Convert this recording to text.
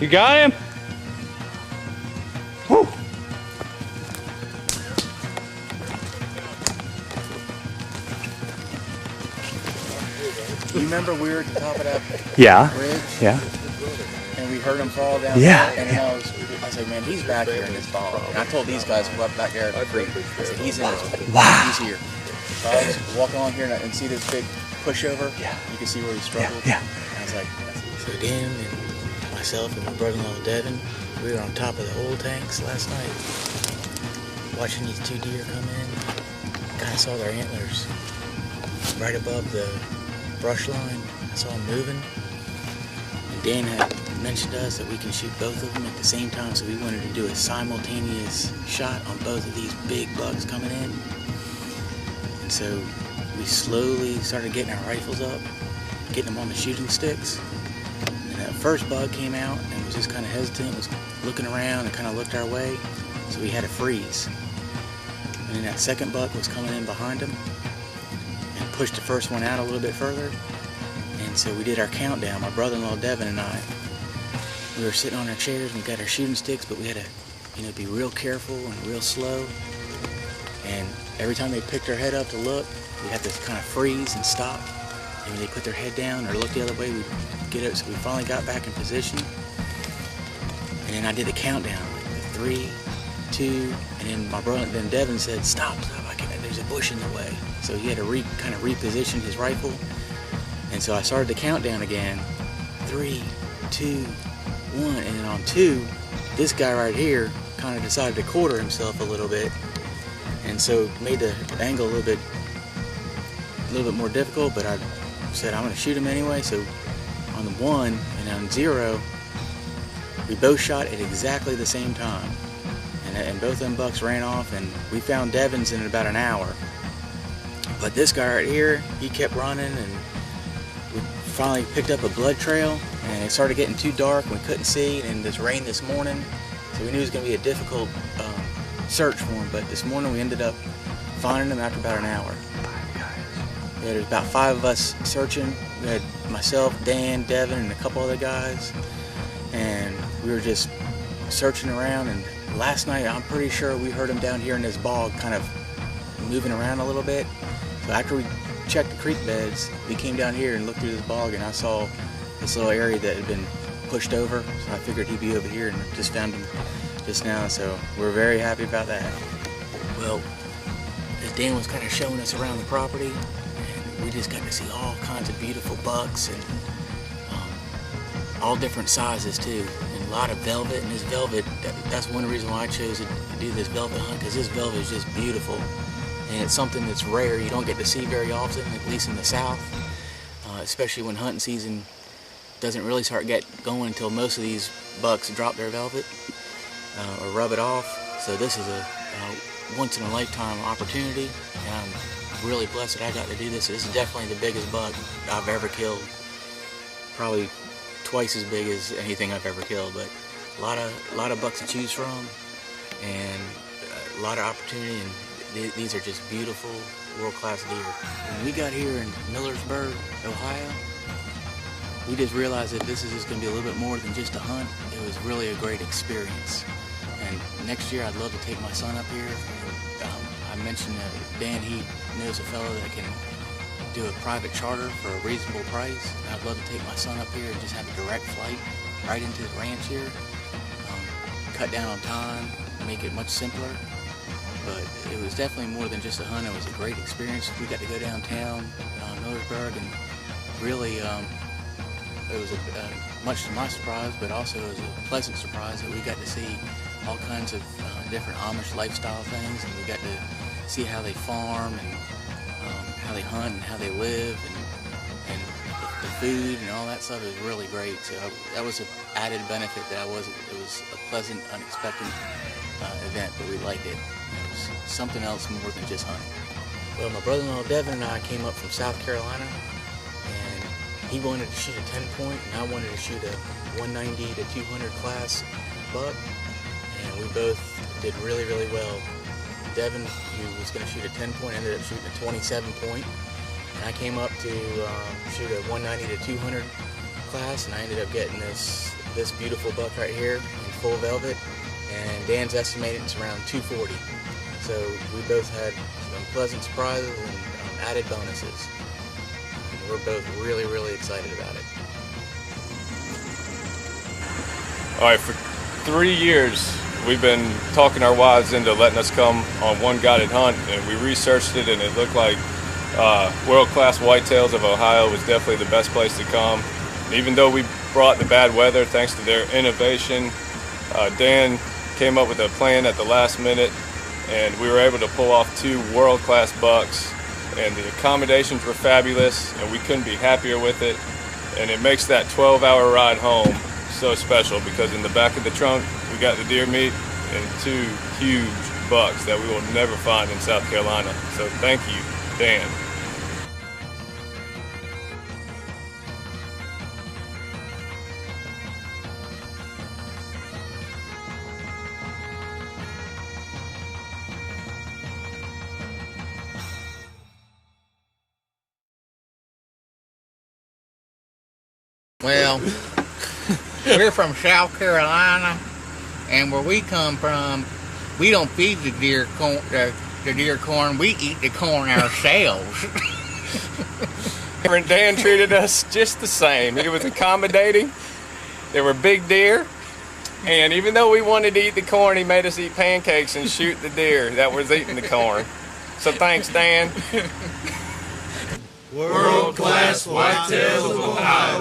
You got him? Whew. You remember we were at the top of that bridge? Yeah. And we heard him fall down Yeah. there, and then I was like, man, he's back here in this bog. And I told these guys who up back there at the creek, I said, he's in this. Wow. He's here. So I was walking along here and see this big pushover. Yeah. You can see where he struggled. Yeah. And I was like, so Dan and myself and my brother-in-law Devin, we were on top of the oil tanks last night, watching these two deer come in. Kind of saw their antlers right above the brush line. I saw them moving. And Dan had mentioned to us that we can shoot both of them at the same time, so we wanted to do a simultaneous shot on both of these big bucks coming in. And so we slowly started getting our rifles up, getting them on the shooting sticks. And that first bug came out and was just kind of hesitant, was looking around and kind of looked our way, so we had to freeze. And then that second buck was coming in behind him and pushed the first one out a little bit further. And so we did our countdown, my brother-in-law Devin and I. We were sitting on our chairs and we got our shooting sticks, but we had to, be real careful and real slow. And every time they picked their head up to look, we had to kind of freeze and stop. And when they put their head down or look the other way, we'd get up. So we finally got back in position. And then I did a countdown, like 3, 2, and then then Devin said, stop, there's a bush in the way. So he had to kind of reposition his rifle. And so I started the countdown again, 3, 2, 1, and then on 2, this guy right here kind of decided to quarter himself a little bit, and so made the angle a little bit more difficult. But I said I'm going to shoot him anyway. So on the 1 and on 0, we both shot at exactly the same time, and both them bucks ran off, and we found Devin's in about an hour. But this guy right here, he kept running, and we finally picked up a blood trail, and it started getting too dark and we couldn't see, and this rain this morning, so we knew it was going to be a difficult search for him. But this morning we ended up finding him after about an hour. Yeah, there was about 5 of us searching. We had myself, Dan, Devin, and a couple other guys, and we were just searching around. And last night I'm pretty sure we heard him down here in this bog kind of moving around a little bit. So after we checked the creek beds, we came down here and looked through this bog, and I saw this little area that had been pushed over, so I figured he'd be over here, and just found him just now, so we're very happy about that. Well, as Dan was kind of showing us around the property, and we just got to see all kinds of beautiful bucks, and all different sizes too, and a lot of velvet. And this velvet, that's one reason why I chose to do this velvet hunt, because this velvet is just beautiful, and it's something that's rare. You don't get to see very often, at least in the south, especially when hunting season doesn't really start going until most of these bucks drop their velvet or rub it off. So this is a once-in-a-lifetime opportunity, and I'm really blessed that I got to do this. This is definitely the biggest buck I've ever killed, probably twice as big as anything I've ever killed. But a lot of bucks to choose from, and a lot of opportunity, and these are just beautiful, world-class deer. When we got here in Millersburg, Ohio, we just realized that this is just going to be a little bit more than just a hunt. It was really a great experience. And next year I'd love to take my son up here. I mentioned that Dan, he knows a fellow that can do a private charter for a reasonable price. And I'd love to take my son up here and just have a direct flight right into the ranch here. Cut down on time, make it much simpler. But it was definitely more than just a hunt. It was a great experience. We got to go downtown, Millersburg, and really it was much to my surprise, but also it was a pleasant surprise that we got to see all kinds of different Amish lifestyle things, and we got to see how they farm, and how they hunt, and how they live, and the food and all that stuff is really great. So that was an added benefit that it was a pleasant, unexpected event, but we liked it. It was something else more than just hunting. Well, my brother-in-law Devin and I came up from South Carolina, and he wanted to shoot a 10-point, and I wanted to shoot a 190 to 200 class buck, and we both did really, really well. Devin, who was going to shoot a 10-point, ended up shooting a 27-point, and I came up to shoot a 190 to 200 class, and I ended up getting this this beautiful buck right here in full velvet, and Dan's estimated it's around 240. So we both had some pleasant surprises and added bonuses. And we're both really, really excited about it. All right, for 3 years we've been talking our wives into letting us come on one guided hunt, and we researched it, and it looked like world-class whitetails of Ohio was definitely the best place to come. And even though we brought the bad weather, thanks to their innovation, Dan came up with a plan at the last minute, and we were able to pull off 2 world-class bucks, and the accommodations were fabulous, and we couldn't be happier with it. And it makes that 12-hour ride home so special, because in the back of the trunk we got the deer meat and 2 huge bucks that we will never find in South Carolina. So thank you, Dan. Well, we're from South Carolina, and where we come from, we don't feed the deer corn. We eat the corn ourselves. And Dan treated us just the same. He was accommodating. There were big deer, and even though we wanted to eat the corn, he made us eat pancakes and shoot the deer that was eating the corn. So thanks, Dan. World-class whitetails of Ohio.